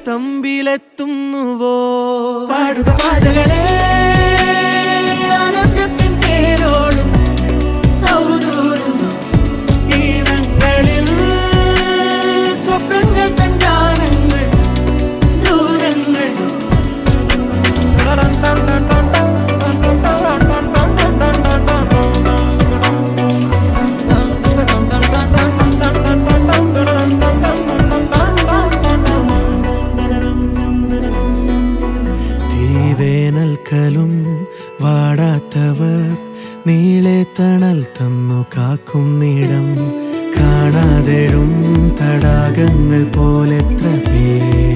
തമ്പിലെത്തുന്നുവോ? പാടുക പാതകളെ ആനന്ദത്തിൻ പേരോടും ഔദൂരും ഈണങ്ങളിൽ സ്വപ്നങ്ങൾ തൻ ഗാനങ്ങൾ ദൂരങ്ങൾ. വേനൽക്കലും വാടാത്തവർ നീളെ തണൽ തന്നു കാക്കും നീടം കാണാതെഴും തടാകങ്ങൾ പോലെത്ര പേർ